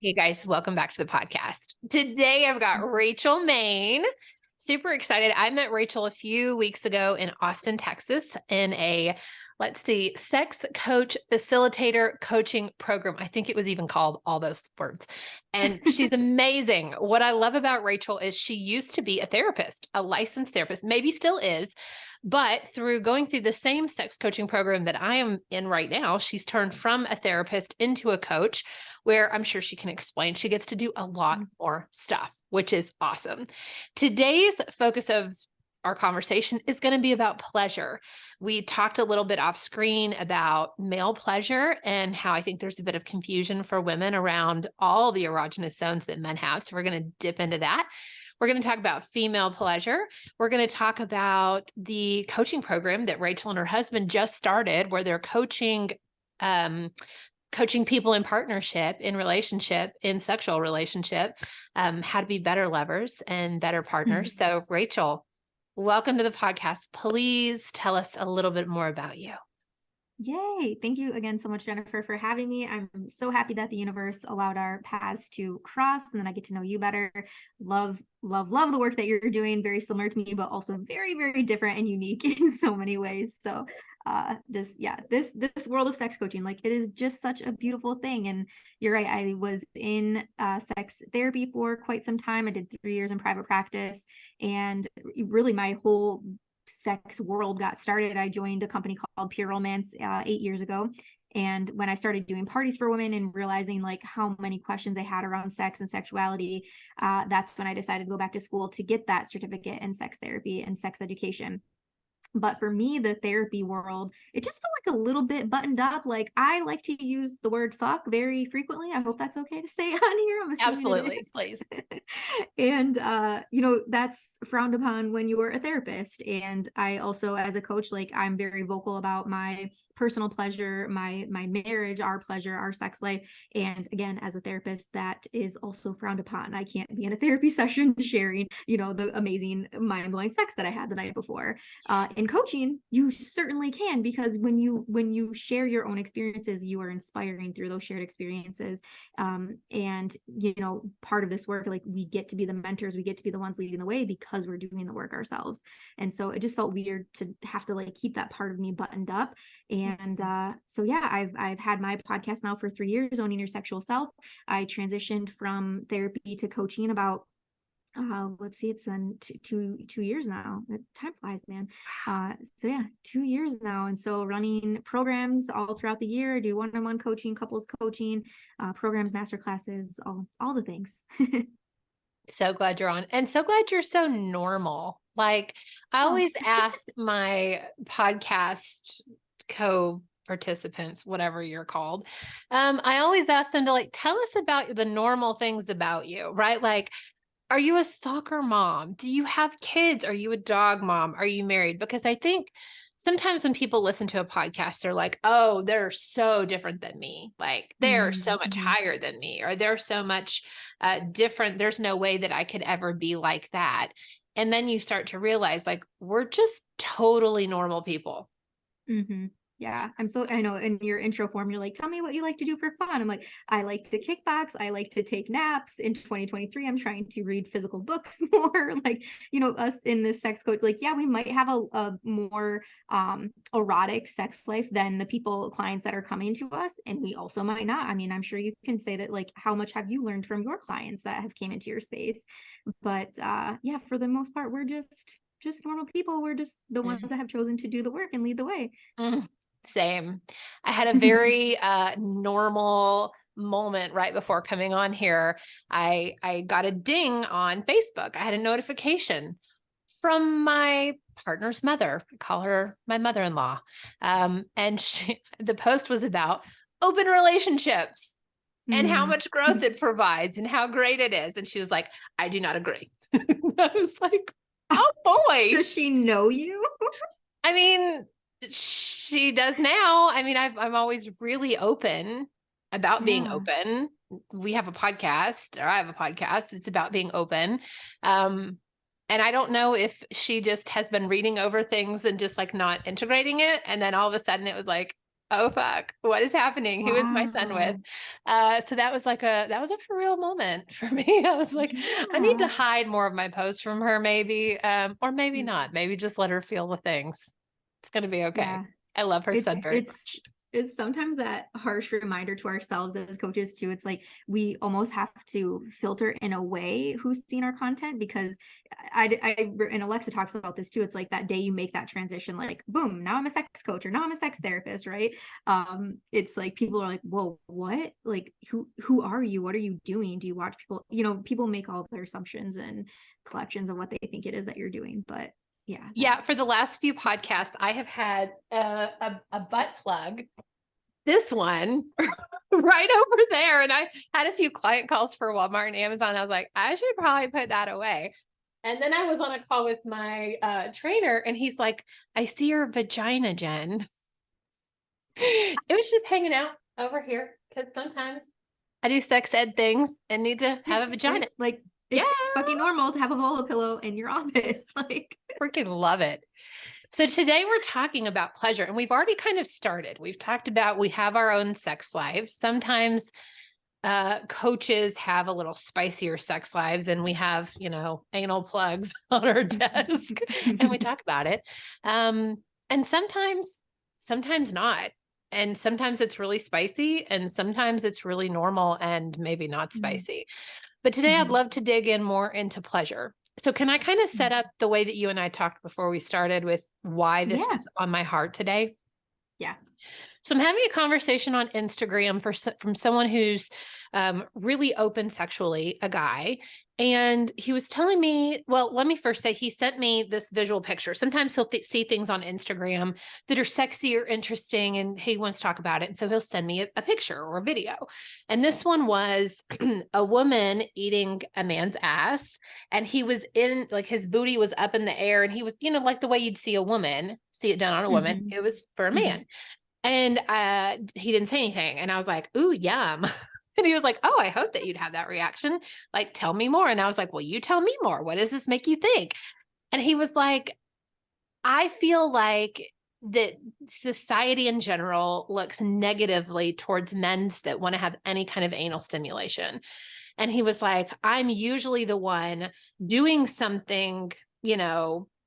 Hey guys, welcome back to the podcast. Today I've got Rachel Maine. Super excited. I met Rachel a few weeks ago in Austin, Texas in a, sex coach facilitator coaching program. I think it was even called all those words. And she's amazing. What I love about Rachel is she used to be a therapist, a licensed therapist, maybe still is, but through going through the same sex coaching program that I am in right now, she's turned from a therapist into a coach, where I'm sure she can explain. She gets to do a lot more stuff, which is awesome. Today's focus of our conversation is going to be about pleasure. We talked a little bit off screen about male pleasure and how I think there's a bit of confusion for women around all the erogenous zones that men have. So we're going to dip into that. We're going to talk about female pleasure. We're going to talk about the coaching program that Rachel and her husband just started, where they're coaching people in partnership, in relationship, in sexual relationship, how to be better lovers and better partners. So Rachel, welcome to the podcast. Please tell us a little bit more about you. Yay. Thank you again so much, Jennifer, for having me. I'm so happy that the universe allowed our paths to cross and then I get to know you better. Love the work that you're doing. Very similar to me, but also very, very different and unique in so many ways. So this world of sex coaching, like, it is just such a beautiful thing. And you're right. I was in sex therapy for quite some time. I did 3 years in private practice, and really my whole sex world got started. I joined a company called Pure Romance 8 years ago. And when I started doing parties for women and realizing like how many questions they had around sex and sexuality, that's when I decided to go back to school to get that certificate in sex therapy and sex education. But for me, the therapy world, it just felt like a little bit buttoned up. Like, I like to use the word fuck very frequently. I hope that's okay to say on here. I'm assuming Absolutely, please. And that's frowned upon when you are a therapist. And I also, as a coach, like, I'm very vocal about my personal pleasure, my marriage, our pleasure, our sex life. And again, as a therapist, that is also frowned upon. I can't be in a therapy session sharing, the amazing mind-blowing sex that I had the night before. In coaching, you certainly can, because when you share your own experiences, you are inspiring through those shared experiences. And part of this work, like, we get to be the mentors, we get to be the ones leading the way because we're doing the work ourselves. And so it just felt weird to have to like keep that part of me buttoned up. And I've had my podcast now for 3 years, Owning Your Sexual Self. I transitioned from therapy to coaching about it's been 2 years now. Time flies, man. 2 years now. And so running programs all throughout the year, I do one-on-one coaching, couples coaching, programs, master classes, all the things. So glad you're on, and so glad you're so normal. Like, I always ask my podcast co-participants, whatever you're called, I always ask them to like, tell us about the normal things about you, right? Like, are you a soccer mom? Do you have kids? Are you a dog mom? Are you married? Because I think sometimes when people listen to a podcast, they're like, oh, they're so different than me. Like, they're so much higher than me, or they're so much different. There's no way that I could ever be like that. And then you start to realize, like, we're just totally normal people. Mm-hmm. Yeah, I know in your intro form, you're like, tell me what you like to do for fun. I'm like, I like to kickbox. I like to take naps. In 2023, I'm trying to read physical books more. Like, us in this sex coach, like, yeah, we might have a more erotic sex life than the clients that are coming to us. And we also might not. I mean, I'm sure you can say that, like, how much have you learned from your clients that have came into your space? But for the most part, we're just normal people. We're just the ones that have chosen to do the work and lead the way. Same. I had a very normal moment right before coming on here. I got a ding on Facebook. I had a notification from my partner's mother. I call her my mother-in-law. And the post was about open relationships and how much growth it provides and how great it is. And she was like, I do not agree. I was like, oh boy. Does she know you? I mean, she does now. I mean, I'm always really open about being open. We have a podcast, or I have a podcast. It's about being open. And I don't know if she just has been reading over things and just like not integrating it. And then all of a sudden it was like, oh fuck, what is happening? Who is my son with? Wow. So that was that was a for real moment for me. I was like, I need to Yeah. hide more of my posts from her, maybe, or maybe Yeah. not. Maybe just let her feel the things. It's gonna be okay. Yeah. I love her It's son very it's much. it's sometimes that harsh reminder to ourselves as coaches too. It's like we almost have to filter in a way who's seen our content, because and Alexa talks about this too. It's like that day you make that transition, like boom, now I'm a sex coach or now I'm a sex therapist, right? It's like people are like, whoa, what? Like who are you? What are you doing? Do you watch people? People make all their assumptions and collections of what they think it is that you're doing, but yeah, Yeah, for the that's last few podcasts, I have had a butt plug. This one right over there. And I had a few client calls for Walmart and Amazon. I was like, I should probably put that away. And then I was on a call with my trainer, and he's like, I see your vagina, Jen. It was just hanging out over here because sometimes I do sex ed things and need to have a vagina. right. Like Yeah, it's fucking normal to have a Volo pillow in your office. Like, freaking love it. So today we're talking about pleasure, and we've already kind of started. We've talked about we have our own sex lives. Sometimes coaches have a little spicier sex lives, and we have, anal plugs on our desk and we talk about it. And sometimes not. And sometimes it's really spicy, and sometimes it's really normal and maybe not spicy. But today I'd love to dig in more into pleasure. So can I kind of set up the way that you and I talked before we started with why this yeah, was on my heart today? yeah. So I'm having a conversation on Instagram from someone who's really open sexually, a guy, and he was telling me, well, let me first say he sent me this visual picture. Sometimes he'll see things on Instagram that are sexy or interesting, and he wants to talk about it. And so he'll send me a picture or a video. And this one was a woman eating a man's ass, and he was in, like, his booty was up in the air, and he was, like the way you'd see a woman, see it done on a woman. It was for a man. And he didn't say anything. And I was like, ooh, yum. And he was like, oh, I hope that you'd have that reaction. Like, tell me more. And I was like, well, you tell me more. What does this make you think? And he was like, I feel like that society in general looks negatively towards men that want to have any kind of anal stimulation. And he was like, I'm usually the one doing something,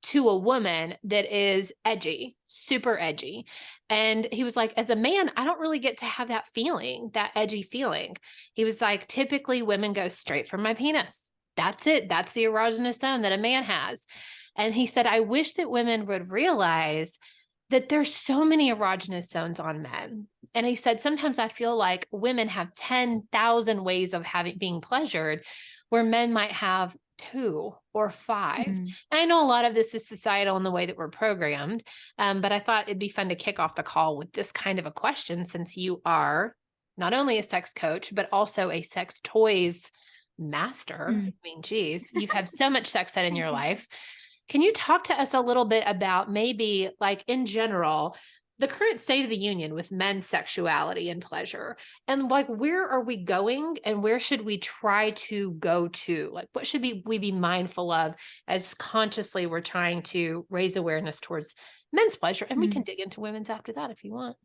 to a woman that is edgy, super edgy. And he was like, as a man, I don't really get to have that feeling, that edgy feeling. He was like, typically women go straight from my penis. That's it. That's the erogenous zone that a man has. And he said, I wish that women would realize that there's so many erogenous zones on men. And he said, sometimes I feel like women have 10,000 ways of being pleasured, where men might have 2 or 5. And I know a lot of this is societal in the way that we're programmed. But I thought it'd be fun to kick off the call with this kind of a question, since you are not only a sex coach, but also a sex toys master. I mean, geez, you've had so much sex ed in your life. Can you talk to us a little bit about maybe, like, in general, the current state of the union with men's sexuality and pleasure, and like, where are we going and where should we try to go to? Like, what should we be mindful of as consciously we're trying to raise awareness towards men's pleasure? And we can dig into women's after that if you want.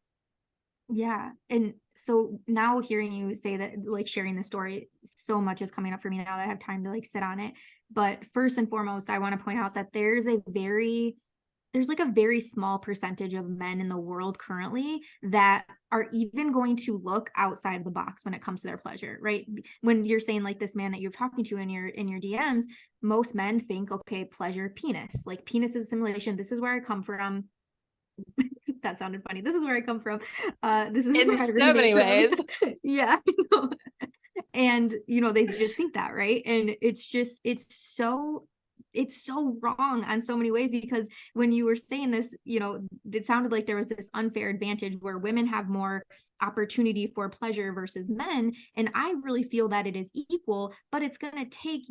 Yeah. And so now hearing you say that, like sharing the story, so much is coming up for me now that I have time to like sit on it. But first and foremost, I want to point out that there's like a very small percentage of men in the world currently that are even going to look outside of the box when it comes to their pleasure, right? When you're saying like this man that you're talking to in your DMs, most men think, okay, pleasure, penis, like penis is a simulation. This is where I come from. That sounded funny. This is where I come from. This is In where I so many ways. yeah. And they just think that, right? And it's so wrong on so many ways, because when you were saying this, it sounded like there was this unfair advantage where women have more opportunity for pleasure versus men. And I really feel that it is equal, but it's going to take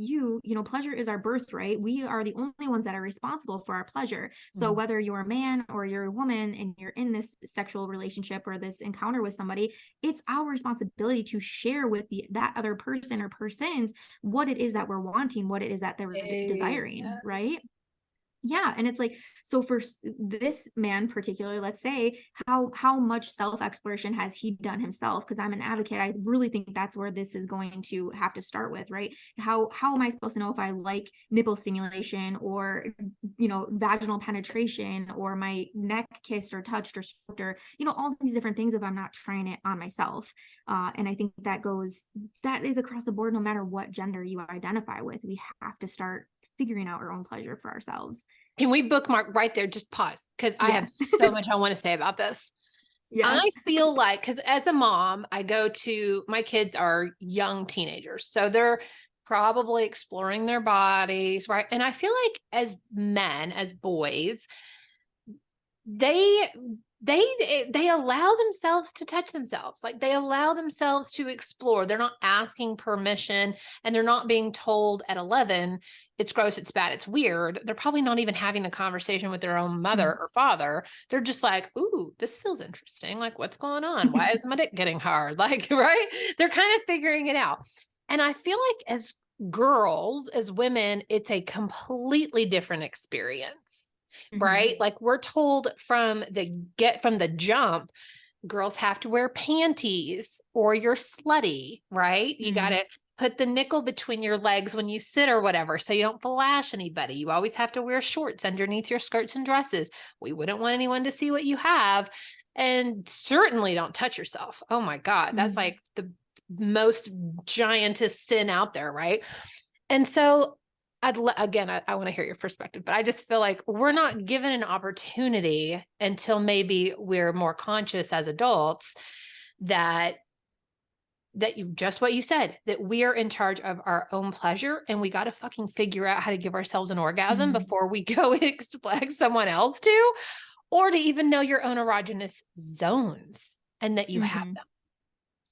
pleasure is our birthright. We are the only ones that are responsible for our pleasure. So whether you're a man or you're a woman and you're in this sexual relationship or this encounter with somebody, it's our responsibility to share with that other person or persons what it is that we're wanting, what it is that they're desiring, right? Yeah. And it's like, so for this man particular, let's say, how much self-exploration has he done himself? Because I'm an advocate. I really think that's where this is going to have to start with, right? How am I supposed to know if I like nipple stimulation or, vaginal penetration, or my neck kissed or touched or stroked, or, all these different things if I'm not trying it on myself? And I think that is across the board, no matter what gender you identify with. We have to start figuring out our own pleasure for ourselves. Can we bookmark right there? Just pause, because I have Yes. so much I want to say about this. Yeah. I feel like, because as a mom, my kids are young teenagers. So they're probably exploring their bodies, right? And I feel like as men, as boys, they they allow themselves to touch themselves. Like, they allow themselves to explore. They're not asking permission, and they're not being told at 11 it's gross, it's bad, it's weird. They're probably not even having a conversation with their own mother or father. They're just like, ooh, this feels interesting. Like, what's going on? Why is my dick getting hard? Like, right? They're kind of figuring it out. And I feel like as girls, as women, it's a completely different experience. Right? Like, we're told from the jump, girls have to wear panties or you're slutty, right? You got to put the nickel between your legs when you sit or whatever, so you don't flash anybody. You always have to wear shorts underneath your skirts and dresses. We wouldn't want anyone to see what you have. And certainly don't touch yourself. Oh my God. That's like the most giantest sin out there, right? And so I want to hear your perspective, but I just feel like we're not given an opportunity until maybe we're more conscious as adults that you, just what you said, that we are in charge of our own pleasure, and we got to fucking figure out how to give ourselves an orgasm before we go expect someone else to, or to even know your own erogenous zones and that you have them.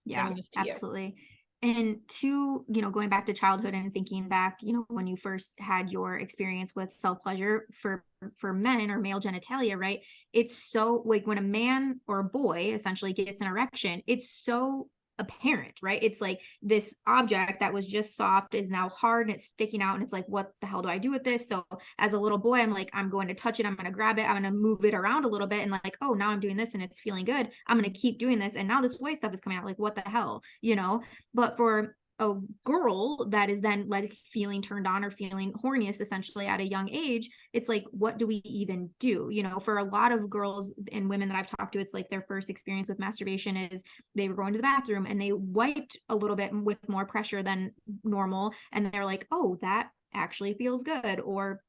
Yeah, absolutely. And going back to childhood and thinking back, when you first had your experience with self-pleasure for men or male genitalia, right? It's so, like, when a man or a boy essentially gets an erection, it's so apparent, right? It's like this object that was just soft is now hard and it's sticking out, and it's like, what the hell do I do with this? So as a little boy, I'm like, I'm going to touch it, I'm going to grab it, I'm going to move it around a little bit, and like, oh, now I'm doing this and it's feeling good, I'm going to keep doing this, and now this white stuff is coming out, like, what the hell, but for a girl that is then like feeling turned on or feeling horniest essentially at a young age, it's like, what do we even do? For a lot of girls and women that I've talked to, it's like their first experience with masturbation is they were going to the bathroom and they wiped a little bit with more pressure than normal, and they're like, oh, that actually feels good. Or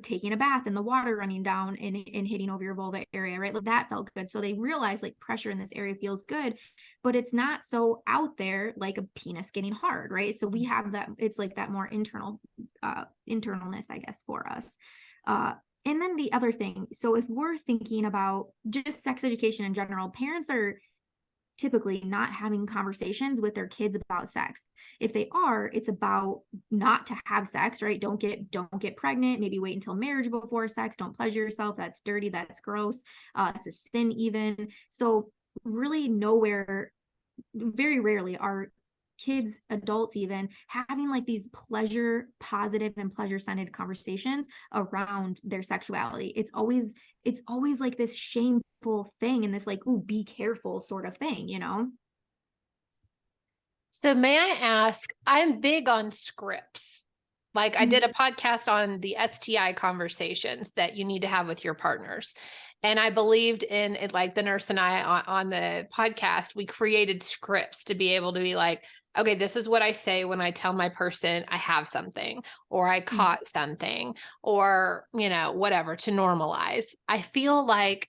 taking a bath and the water running down and hitting over your vulva area, right? Like, that felt good. So they realized, like, pressure in this area feels good, but it's not so out there like a penis getting hard, right? So we have that, it's like that more internalness, I guess, for us. And then the other thing, so if we're thinking about just sex education in general, parents are typically not having conversations with their kids about sex. If they are, it's about not to have sex, right? Don't get pregnant, maybe wait until marriage before sex, don't pleasure yourself, that's dirty, that's gross, it's a sin even. So really nowhere, very rarely are kids, adults even, having like these pleasure positive and pleasure centered conversations around their sexuality. It's always like this shameful thing and this like, ooh, be careful sort of thing. So may I ask, I'm big on scripts. Like, I did a podcast on the STI conversations that you need to have with your partners. And I believed in it, like the nurse and I on the podcast, we created scripts to be able to be like, okay, this is what I say when I tell my person I have something, or I caught something, or, whatever, to normalize. I feel like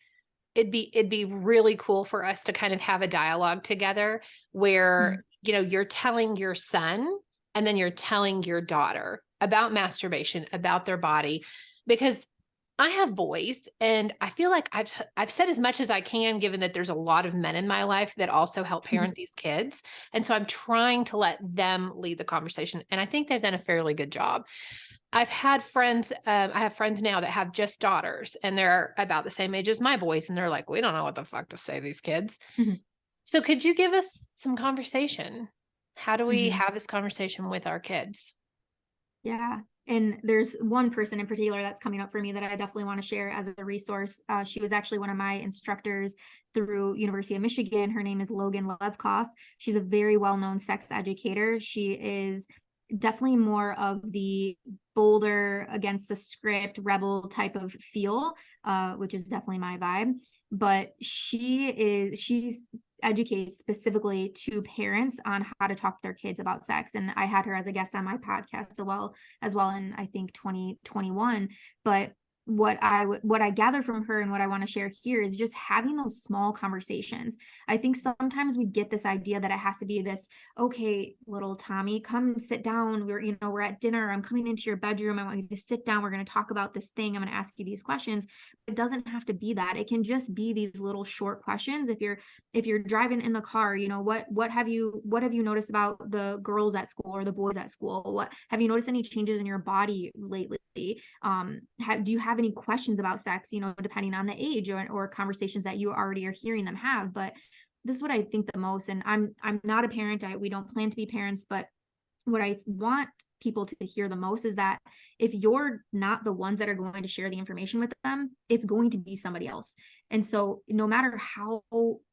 it'd be really cool for us to kind of have a dialogue together where, you're telling your son and then you're telling your daughter about masturbation, about their body, because I have boys and I feel like I've said as much as I can, given that there's a lot of men in my life that also help parent these kids. And so I'm trying to let them lead the conversation. And I think they've done a fairly good job. I have friends now that have just daughters and they're about the same age as my boys. And they're like, we don't know what the fuck to say to these kids. So could you give us some conversation? How do we have this conversation with our kids? Yeah. And there's one person in particular that's coming up for me that I definitely want to share as a resource. She was actually one of my instructors through University of Michigan. Her name is Logan Levkoff. She's a very well-known sex educator. She is definitely more of the bolder, against the script, rebel type of feel, which is definitely my vibe. But she's educates specifically to parents on how to talk to their kids about sex. And I had her as a guest on my podcast as well in, I think, 2021. But what I gather from her and what I want to share here is just having those small conversations. I think sometimes we get this idea that it has to be this, okay, little Tommy, come sit down. We're at dinner. I'm coming into your bedroom. I want you to sit down. We're going to talk about this thing. I'm going to ask you these questions. It doesn't have to be that. It can just be these little short questions. If you're driving in the car, what have you noticed about the girls at school or the boys at school? What have you noticed any changes in your body lately? Do you have any questions about sex, depending on the age or conversations that you already are hearing them have? But this is what I think the most. And I'm not a parent. We don't plan to be parents, but what I want people to hear the most is that if you're not the ones that are going to share the information with them, it's going to be somebody else. And so no matter how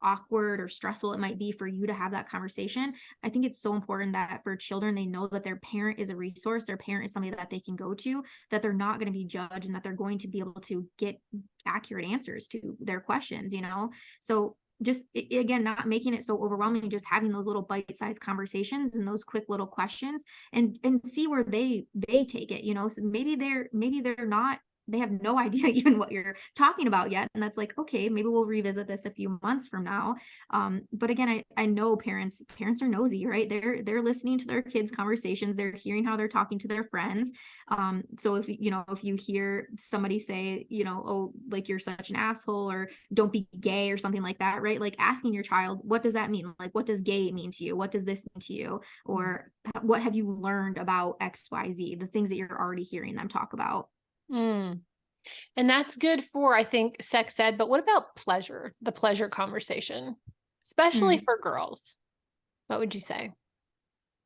awkward or stressful it might be for you to have that conversation, I think it's so important that for children, they know that their parent is a resource. Their parent is somebody that they can go to, that they're not going to be judged, and that they're going to be able to get accurate answers to their questions, So just, again, not making it so overwhelming, just having those little bite-sized conversations and those quick little questions, and see where they take it. So maybe they're not, they have no idea even what you're talking about yet, and that's like, okay, maybe we'll revisit this a few months from now. But again, I know parents are nosy, right? They're listening to their kids' conversations, they're hearing how they're talking to their friends. So if you hear somebody say, oh, like, you're such an asshole, or don't be gay, or something like that, right? Like, asking your child, what does that mean? Like, what does gay mean to you? What does this mean to you? Or what have you learned about XYZ, the things that you're already hearing them talk about. Mm. And that's good for, I think, sex ed, but what about pleasure, the pleasure conversation, especially for girls? What would you say?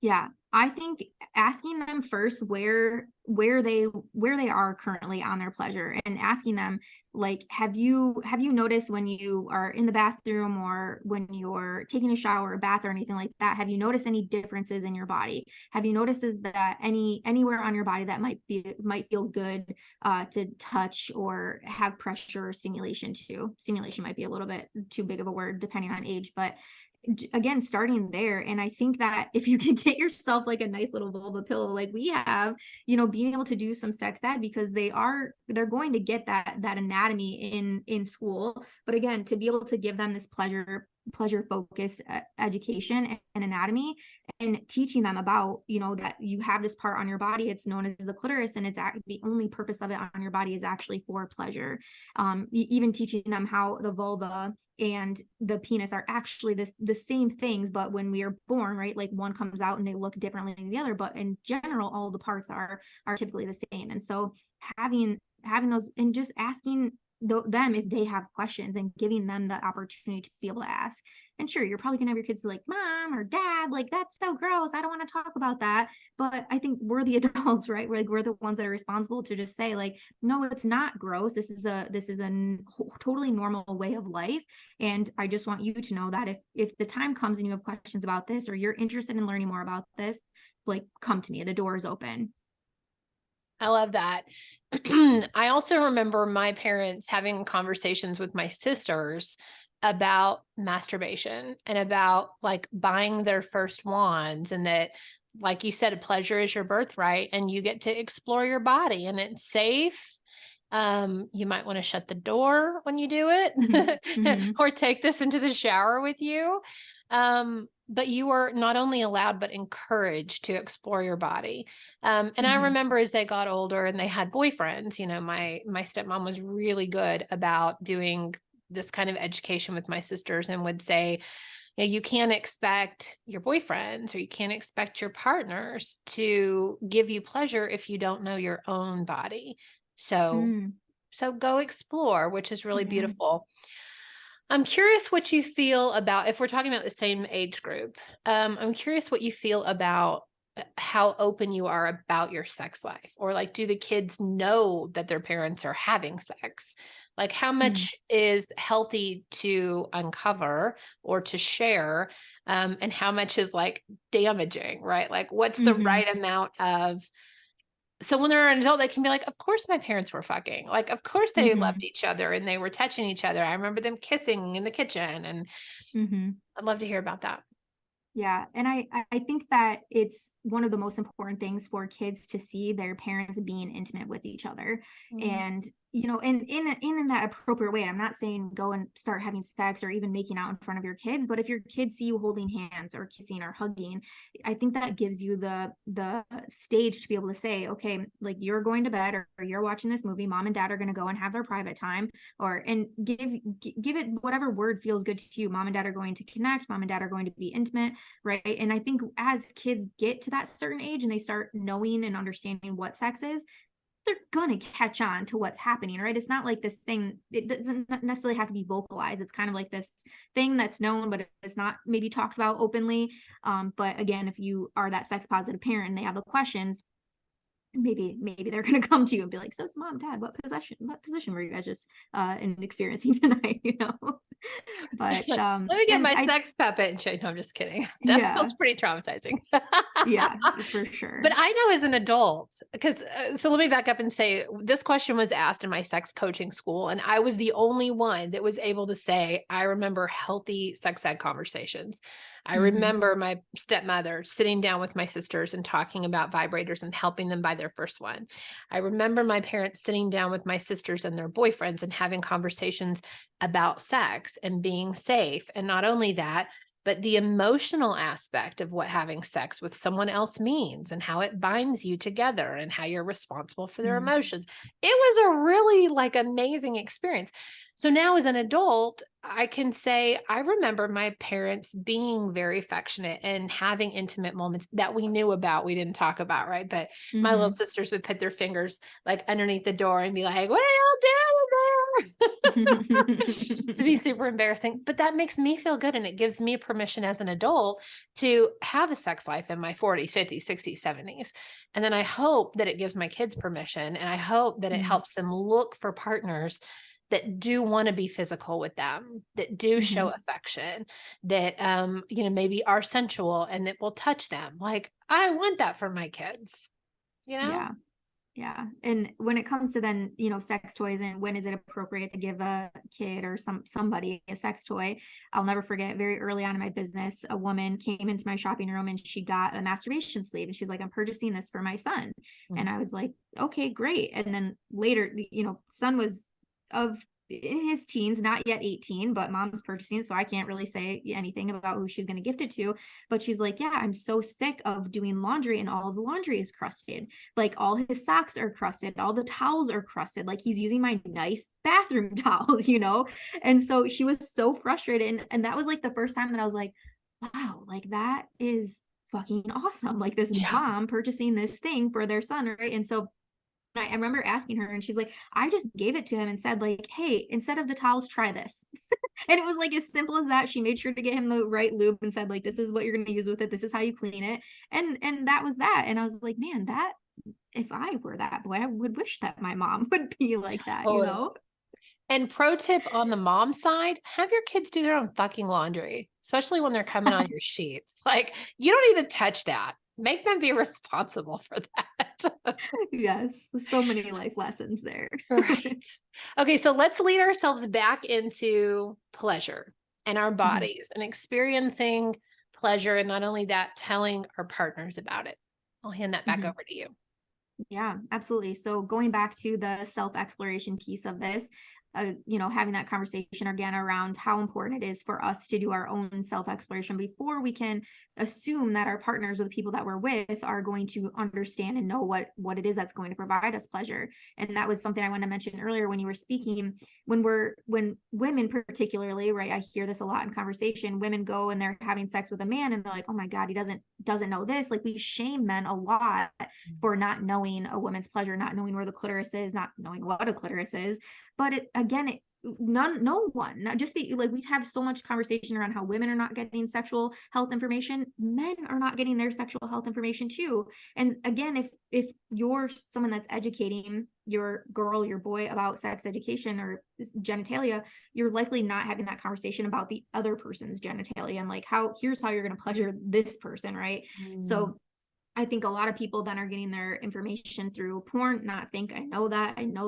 Yeah, I think asking them first where they are currently on their pleasure, and asking them, like, have you noticed when you are in the bathroom, or when you're taking a shower or bath or anything like that, have you noticed any differences in your body? Have you noticed is that anywhere on your body that might feel good to touch or have pressure or stimulation to? Stimulation might be a little bit too big of a word depending on age, but again, starting there. And I think that if you can get yourself like a nice little vulva pillow like we have, being able to do some sex ed, because they're going to get that anatomy in school, but again, to be able to give them this pleasure focused education and anatomy, and teaching them about, that you have this part on your body, it's known as the clitoris, and the only purpose of it on your body is actually for pleasure. Even teaching them how the vulva and the penis are actually the same things, but when we are born, right, like, one comes out and they look differently than the other, but in general all the parts are typically the same. And so having those, and just asking them if they have questions, and giving them the opportunity to be able to ask. And sure, you're probably gonna have your kids be like, mom or dad, like, that's so gross, I don't want to talk about that. But I think we're the adults, right? We're the ones that are responsible to just say, like, no, it's not gross, this is a totally normal way of life. And I just want you to know that if the time comes and you have questions about this, or you're interested in learning more about this, like, come to me, the door is open. I love that. I also remember my parents having conversations with my sisters about masturbation, and about, like, buying their first wands, and that, like you said, a pleasure is your birthright, and you get to explore your body, and it's safe. You might want to shut the door when you do it, Mm-hmm. or take this into the shower with you. But you are not only allowed, but encouraged to explore your body. And I remember as they got older and they had boyfriends, my stepmom was really good about doing this kind of education with my sisters, and would say, you can't expect your boyfriends, or you can't expect your partners to give you pleasure if you don't know your own body. So go explore, which is really beautiful. I'm curious what you feel about, if we're talking about the same age group, I'm curious what you feel about how open you are about your sex life? Or like, do the kids know that their parents are having sex? Like, how Mm. much is healthy to uncover or to share? And how much is like damaging, right? Like, what's the Mhm. right amount of, so when they're an adult, they can be like, of course my parents were fucking. Like, of course they loved Mhm. each other and they were touching each other. I remember them kissing in the kitchen. And Mhm. I'd love to hear about that. Yeah, and I think that it's one of the most important things for kids to see their parents being intimate with each other, Mm, and in that appropriate way. I'm not saying go and start having sex or even making out in front of your kids, but if your kids see you holding hands or kissing or hugging, I think that gives you the stage to be able to say, okay, like you're going to bed or you're watching this movie, mom and dad are going to go and have their private time, or and give it whatever word feels good to you. Mom and dad are going to connect, mom and dad are going to be intimate, right? And I think as kids get to that certain age and they start knowing and understanding what sex is, they're gonna catch on to what's happening, right? It's not like this thing, it doesn't necessarily have to be vocalized. It's kind of like this thing that's known, but it's not maybe talked about openly. But again, if you are that sex positive parent and they have the questions, maybe they're gonna come to you and be like, so mom, dad, what position were you guys just in experiencing tonight? But Let me get and my I sex puppet and show you. No, I'm just kidding. That yeah, feels pretty traumatizing. yeah, for But sure. I know as an adult, because so let me back up and say this question was asked in my sex coaching school, and I was the only one that was able to say, I remember healthy sex ed conversations. I Mhm. remember my stepmother sitting down with my sisters and talking about vibrators and helping them buy their first one. I remember my parents sitting down with my sisters and their boyfriends and having conversations about sex and being safe. And not only that, but the emotional aspect of what having sex with someone else means and how it binds you together and how you're responsible for their Mm. emotions. It was a really like amazing experience. So now as an adult, I can say I remember my parents being very affectionate and having intimate moments that we knew about, we didn't talk about, right? But my little Mhm. sisters would put their fingers like underneath the door and be like, "What are y'all doing there?" To be super embarrassing, but that makes me feel good and it gives me permission as an adult to have a sex life in my 40s, 50s, 60s, 70s. And then I hope that it gives my kids permission and I hope that it Mm. helps them look for partners that do want to be physical with them, that do show Mhm. affection, that maybe are sensual and that will touch them. Like I want that for my kids, you know? Yeah. Yeah. And when it comes to then, sex toys and when is it appropriate to give a kid or somebody a sex toy, I'll never forget very early on in my business, a woman came into my shopping room and she got a masturbation sleeve and she's like, I'm purchasing this for my son. And Mhm. I was like, okay, great. And then later, son was of in his teens, not yet 18, but mom's purchasing, so I can't really say anything about who she's going to gift it to. But she's like, yeah, I'm so sick of doing laundry and all of the laundry is crusted. Like all his socks are crusted, all the towels are crusted. Like he's using my nice bathroom towels. And so she was so frustrated. And that was like the first time that I was like, wow, like that is fucking awesome. Like this Yeah. mom purchasing this thing for their son, right? And so I remember asking her, and she's like, I just gave it to him and said, like, hey, instead of the towels, try this. And it was like as simple as that. She made sure to get him the right lube and said, like, this is what you're going to use with it. This is how you clean it. And that was that. And I was like, man, that if I were that boy, I would wish that my mom would be like that. Totally. And pro tip on the mom side, have your kids do their own fucking laundry, especially when they're coming on your sheets. Like, you don't need to touch that. Make them be responsible for that. Yes. So many life lessons there. Right. Okay, so let's lead ourselves back into pleasure and our Mhm. bodies and experiencing pleasure. And not only that, telling our partners about it. I'll hand that back Mhm. over to you. Yeah, absolutely. So going back to the self-exploration piece of this, having that conversation again around how important it is for us to do our own self-exploration before we can assume that our partners or the people that we're with are going to understand and know what it is that's going to provide us pleasure. And that was something I wanted to mention earlier when you were speaking, when women particularly, right? I hear this a lot in conversation. Women go and they're having sex with a man and they're like, oh my God, he doesn't know this. Like we shame men a lot for not knowing a woman's pleasure, not knowing where the clitoris is, not knowing what a clitoris is. But no one, not just be like, we have so much conversation around how women are not getting sexual health information. Men are not getting their sexual health information too. And again, if you're someone that's educating your girl, your boy about sex education or genitalia, you're likely not having that conversation about the other person's genitalia and like here's how you're going to pleasure this person, right? So I think a lot of people then are getting their information through porn, not think, I know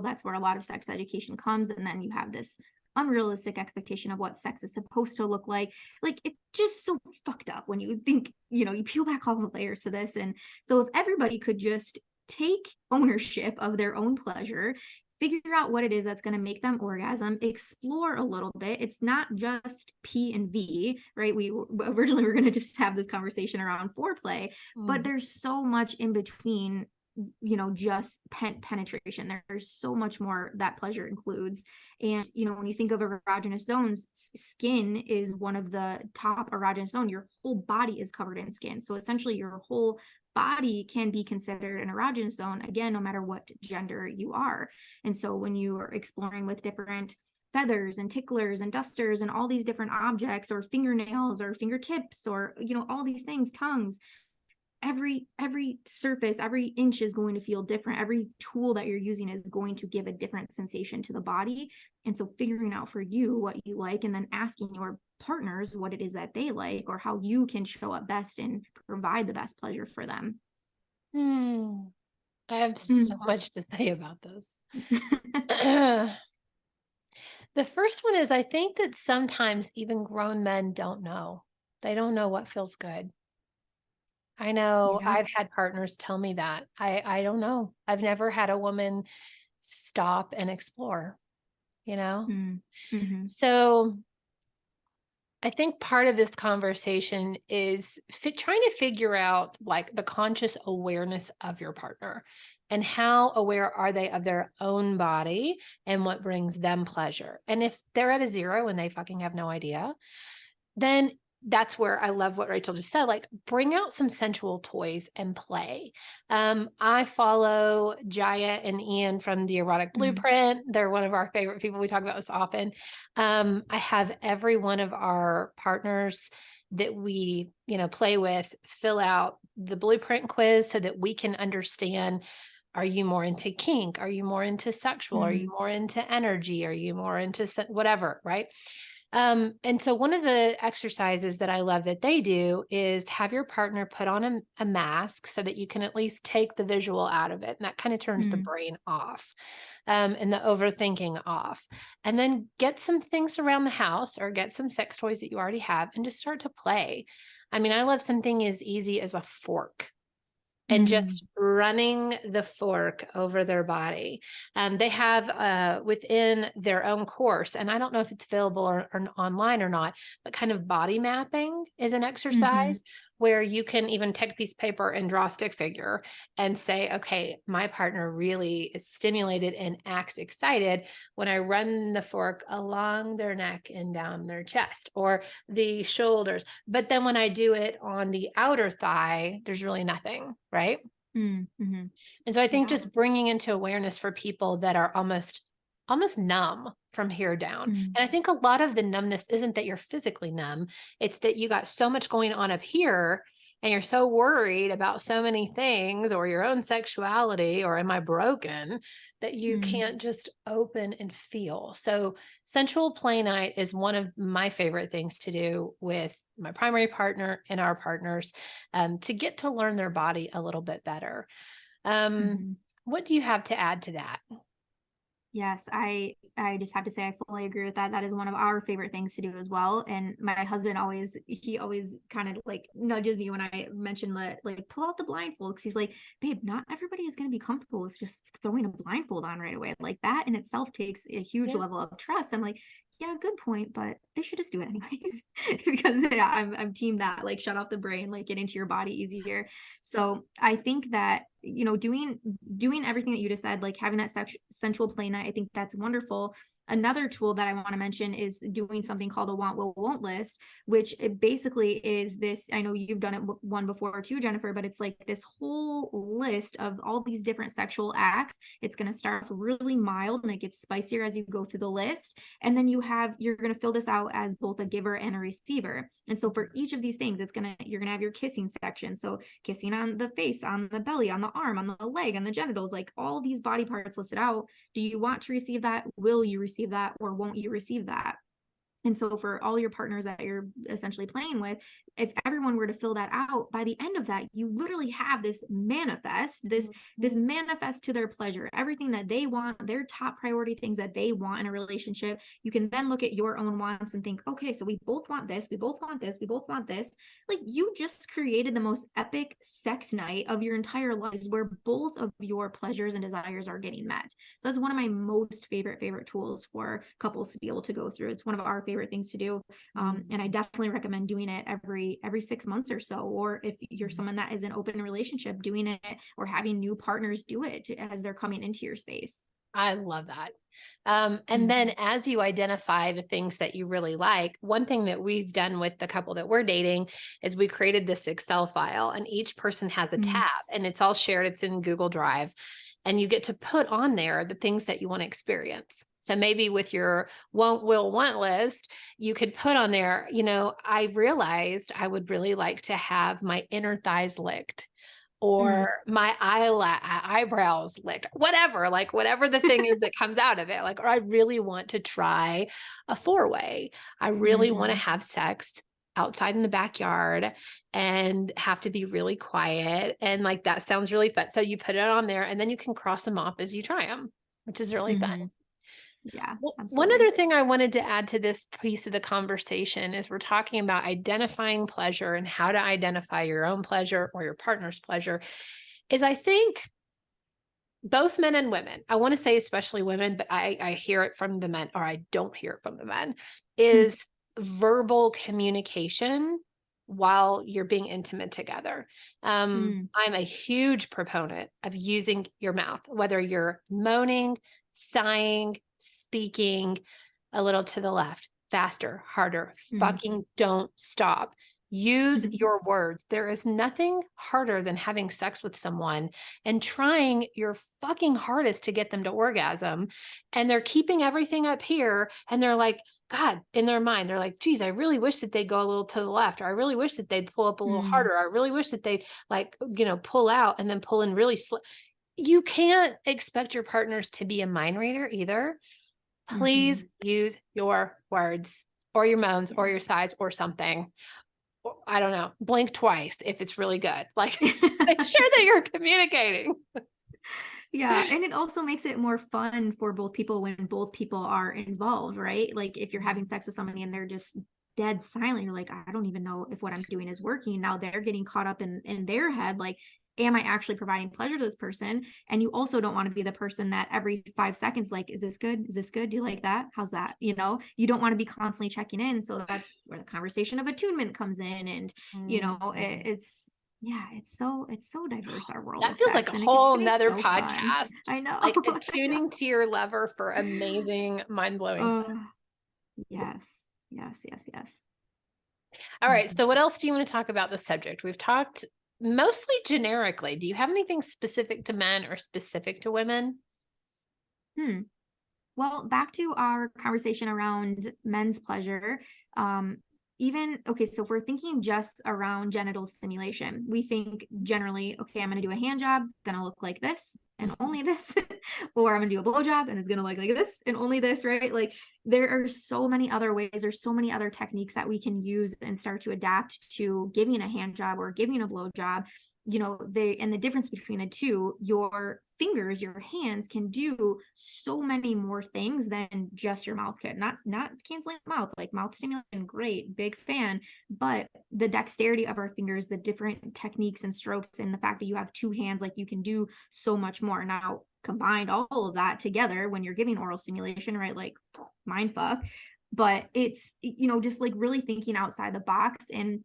that's where a lot of sex education comes. And then you have this unrealistic expectation of what sex is supposed to look like. Like, it's just so fucked up when you think, you peel back all the layers to this. And so if everybody could just take ownership of their own pleasure, figure out what it is that's going to make them orgasm, explore a little bit. It's not just P and V, right? We originally were going to just have this conversation around foreplay, but there's so much in between, just penetration. There's so much more that pleasure includes. And, when you think of erogenous zones, skin is one of the top erogenous zone. Your whole body is covered in skin. So essentially your whole body can be considered an erogenous zone, again, no matter what gender you are. And so when you are exploring with different feathers and ticklers and dusters and all these different objects, or fingernails or fingertips, or all these things, tongues, every surface, every inch is going to feel different. Every tool that you're using is going to give a different sensation to the body. And so figuring out for you what you like, and then asking your partners what it is that they like, or how you can show up best and provide the best pleasure for them. I have so much to say about this. The first one is, I think that sometimes even grown men don't know. They don't know what feels good. I know I've had partners tell me that. I don't know. I've never had a woman stop and explore, So I think part of this conversation is trying to figure out like the conscious awareness of your partner, and how aware are they of their own body and what brings them pleasure. And if they're at a 0 and they fucking have no idea, then that's where I love what Rachel just said, like bring out some sensual toys and play. I follow Jaya and Ian from the Erotic Blueprint. They're one of our favorite people. We talk about this often. I have every one of our partners that we, play with fill out the blueprint quiz so that we can understand, are you more into kink? Are you more into sexual? Are you more into energy? Are you more into whatever, right? And so one of the exercises that I love that they do is have your partner put on a mask so that you can at least take the visual out of it. And that kind of turns the brain off, and the overthinking off. And then get some things around the house, or get some sex toys that you already have, and just start to play. I mean, I love something as easy as a fork. And just running the fork over their body. They have within their own course, and I don't know if it's available or online or not, but kind of body mapping is an exercise where you can even take a piece of paper and draw a stick figure and say, okay, my partner really is stimulated and acts excited when I run the fork along their neck and down their chest or the shoulders. But then when I do it on the outer thigh, there's really nothing, right? And so I think just bringing into awareness for people that are almost numb from here down. And I think a lot of the numbness isn't that you're physically numb. It's that you got so much going on up here and you're so worried about so many things, or your own sexuality, or am I broken, that you can't just open and feel. So sensual play night is one of my favorite things to do with my primary partner and our partners, to get to learn their body a little bit better. What do you have to add to that? Yes, I just have to say I fully agree with that. That is one of our favorite things to do as well. And my husband always kind of like nudges me when I mention that, like, pull out the blindfold, because he's like, babe, not everybody is going to be comfortable with just throwing a blindfold on right away. Like, that in itself takes a huge level of trust. I'm like, yeah, good point, but they should just do it anyways. Because I'm team that, like, shut off the brain, like, get into your body easier. So I think that, doing everything that you just said, like having that sensual play night, I think that's wonderful. Another tool that I want to mention is doing something called a want, will, won't list, which it basically is this. I know you've done it one before too, Jennifer, but it's like this whole list of all these different sexual acts. It's going to start really mild and it gets spicier as you go through the list. And then you're going to fill this out as both a giver and a receiver. And so for each of these things, you're going to have your kissing section. So kissing on the face, on the belly, on the arm, on the leg, on the genitals, like all these body parts listed out. Do you want to receive that? Will you receive that, or won't you receive that? And so for all your partners that you're essentially playing with, if everyone were to fill that out, by the end of that, you literally have this manifest to their pleasure, everything that they want, their top priority things that they want in a relationship. You can then look at your own wants and think, okay, so we both want this, we both want this, we both want this. Like, you just created the most epic sex night of your entire lives where both of your pleasures and desires are getting met. So that's one of my most favorite tools for couples to be able to go through. It's one of our favorite things to do. And I definitely recommend doing it every 6 months or so, or if you're someone that is in an open relationship, doing it, or having new partners do it as they're coming into your space. I love that. And then as you identify the things that you really like, one thing that we've done with the couple that we're dating is we created this Excel file, and each person has a tab, and it's all shared. It's in Google Drive, and you get to put on there the things that you want to experience. So maybe with your won't, will, want list, you could put on there, I realized I would really like to have my inner thighs licked, or my eyebrows licked, whatever the thing is that comes out of it. Like, or I really want to try a 4-way. I really want to have sex outside in the backyard and have to be really quiet. And like, that sounds really fun. So you put it on there, and then you can cross them off as you try them, which is really fun. Yeah. Well, one other thing I wanted to add to this piece of the conversation is we're talking about identifying pleasure and how to identify your own pleasure or your partner's pleasure. Is, I think, both men and women, I want to say especially women, but I hear it from the men, or I don't hear it from the men, is verbal communication while you're being intimate together. I'm a huge proponent of using your mouth, whether you're moaning, sighing, speaking a little to the left, faster, harder, fucking don't stop. Use your words. There is nothing harder than having sex with someone and trying your fucking hardest to get them to orgasm. And they're keeping everything up here. And they're like, God, in their mind, they're like, geez, I really wish that they'd go a little to the left, or I really wish that they'd pull up a little harder. I really wish that they'd pull out and then pull in really slow. You can't expect your partners to be a mind reader either. Please use your words, or your moans, or your sighs, or something. I don't know, blink twice if it's really good. Like, make sure that you're communicating. Yeah. And it also makes it more fun for both people when both people are involved, right? Like, if you're having sex with somebody and they're just dead silent, you're like, I don't even know if what I'm doing is working. Now they're getting caught up in their head, like, am I actually providing pleasure to this person? And you also don't want to be the person that every 5 seconds, like, is this good? Is this good? Do you like that? How's that? You don't want to be constantly checking in. So that's where the conversation of attunement comes in. And, it's so diverse, our world. That feels like a whole nother podcast. I know. Like, attuning to your lover for amazing, mind-blowing sex. Yes. All right. So what else do you want to talk about the subject? We've talked mostly generically. Do you have anything specific to men or specific to women? Well, back to our conversation around men's pleasure. So if we're thinking just around genital stimulation, we think generally, okay, I'm going to do a hand job, gonna look like this and only this, or I'm gonna do a blow job and it's gonna look like this and only this, right? Like, there are so many other ways, there's so many other techniques that we can use and start to adapt to giving a hand job or giving a blow job. The difference between the two, your fingers, your hands can do so many more things than just your mouth could. Not canceling mouth, like mouth stimulation, great, big fan, but the dexterity of our fingers, the different techniques and strokes, and the fact that you have 2 hands, like, you can do so much more. Now, combined all of that together when you're giving oral stimulation, right? Like, mind fuck. But it's, just like really thinking outside the box. And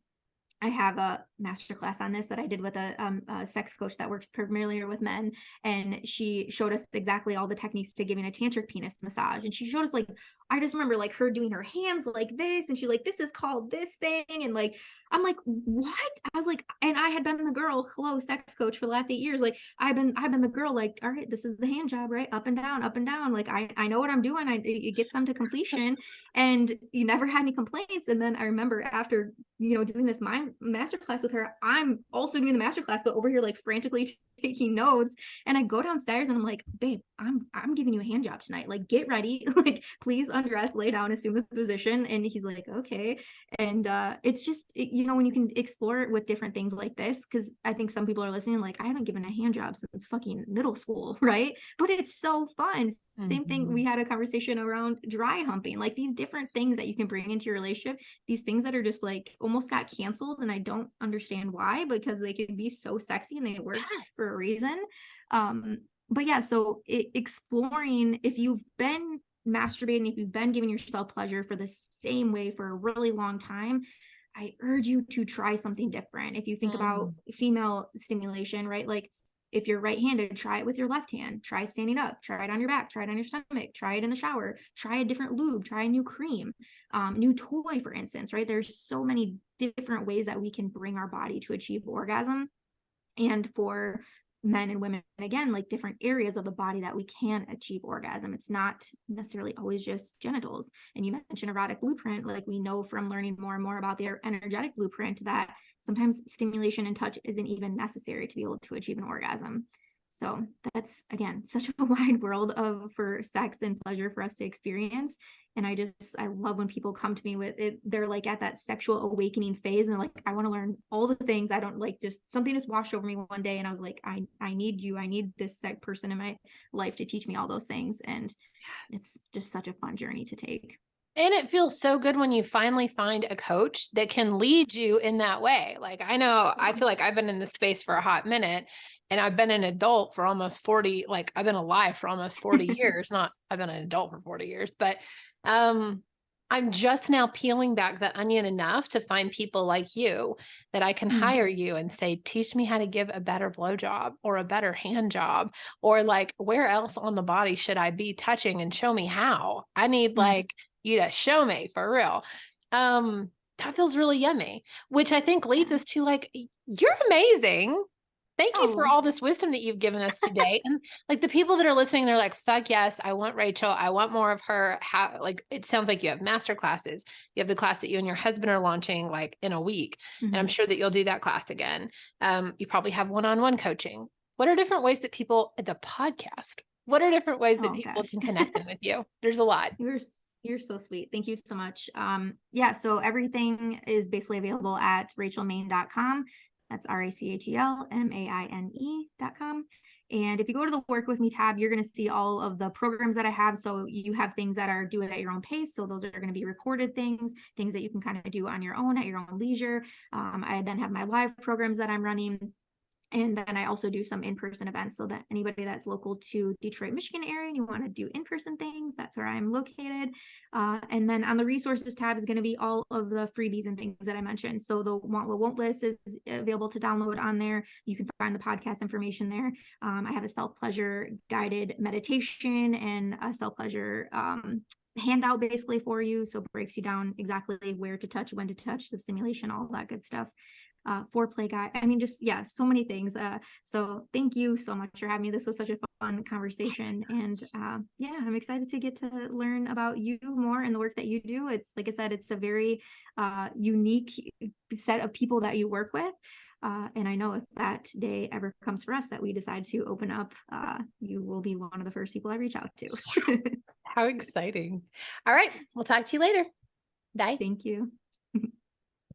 I have a masterclass on this that I did with a sex coach that works primarily with men. And she showed us exactly all the techniques to giving a tantric penis massage. And she showed us like, I just remember like her doing her hands like this. And she's like, this is called this thing. And like, I'm like, what? I was like, and I had been the girl, hello, sex coach for the last 8 years. Like I've been the girl, like, all right, this is the hand job, right? Up and down, up and down. Like I know what I'm doing. It gets them to completion. And you never had any complaints. And then I remember after, doing this mind masterclass with her, I'm also doing the masterclass, but over here like frantically taking notes. And I go downstairs and I'm like, babe, I'm giving you a hand job tonight. Like, get ready. Like, please undress, lay down, assume the position. And he's like, okay. And it's just, when you can explore it with different things like this, because I think some people are listening, like, I haven't given a hand job since fucking middle school, right? But it's so fun. Same thing. We had a conversation around dry humping, like these different things that you can bring into your relationship, these things that are just like almost got canceled. And I don't understand why, because they can be so sexy and they worked for a reason. But yeah, so exploring, if you've been masturbating, if you've been giving yourself pleasure for the same way for a really long time, I urge you to try something different. If you think about female stimulation, right? Like if you're right-handed, try it with your left hand, try standing up, try it on your back, try it on your stomach, try it in the shower, try a different lube, try a new cream, new toy, for instance, right? There's so many different ways that we can bring our body to achieve orgasm. And for men and women, again, like different areas of the body that we can achieve orgasm. It's not necessarily always just genitals. And you mentioned erotic blueprint. Like we know from learning more and more about the energetic blueprint that sometimes stimulation and touch isn't even necessary to be able to achieve an orgasm. So that's, again, such a wide world for sex and pleasure for us to experience. And I love when people come to me with it. They're like at that sexual awakening phase. And they're like, I want to learn all the things. I don't like, just something just washed over me one day. And I was like, I need you. I need this person in my life to teach me all those things. And it's just such a fun journey to take. And it feels so good when you finally find a coach that can lead you in that way. Like I know, I feel like I've been in this space for a hot minute, and I've been an adult for almost 40, like I've been alive for almost 40 years. Not I've been an adult for 40 years, but I'm just now peeling back the onion enough to find people like you that I can hire you and say, teach me how to give a better blowjob or a better hand job, or like, where else on the body should I be touching, and show me how. I need like you to show me for real. That feels really yummy, which I think leads us to like, you're amazing. Thank you for all this wisdom that you've given us today. And like the people that are listening, they're like, fuck yes, I want Rachel. I want more of her. How, like, it sounds like you have master classes. You have the class that you and your husband are launching like in a week. And I'm sure that you'll do that class again. You probably have one-on-one coaching. What are different ways that people at the podcast, what are different ways that people can connect in with you? There's a lot. You're so sweet. Thank you so much. Yeah, so everything is basically available at rachelmaine.com. That's RACHELMAINE.com. And if you go to the Work With Me tab, you're going to see all of the programs that I have. So you have things that are do it at your own pace. So those are going to be recorded things that you can kind of do on your own at your own leisure. I then have my live programs that I'm running. And then I also do some in-person events, so that anybody that's local to Detroit, Michigan area, and you want to do in-person things, that's where I'm located. And then on the resources tab is going to be all of the freebies and things that I mentioned. So the Want What Won't list is available to download on there. You can find the podcast information there. I have a self-pleasure guided meditation and a self-pleasure handout basically for you. So it breaks you down exactly where to touch, when to touch, the stimulation, all that good stuff. Foreplay guide. I mean, just, yeah, so many things. So thank you so much for having me. This was such a fun conversation. And yeah, I'm excited to get to learn about you more and the work that you do. It's, like I said, it's a very unique set of people that you work with. And I know if that day ever comes for us that we decide to open up, you will be one of the first people I reach out to. Yes. How exciting. All right. We'll talk to you later. Bye. Thank you.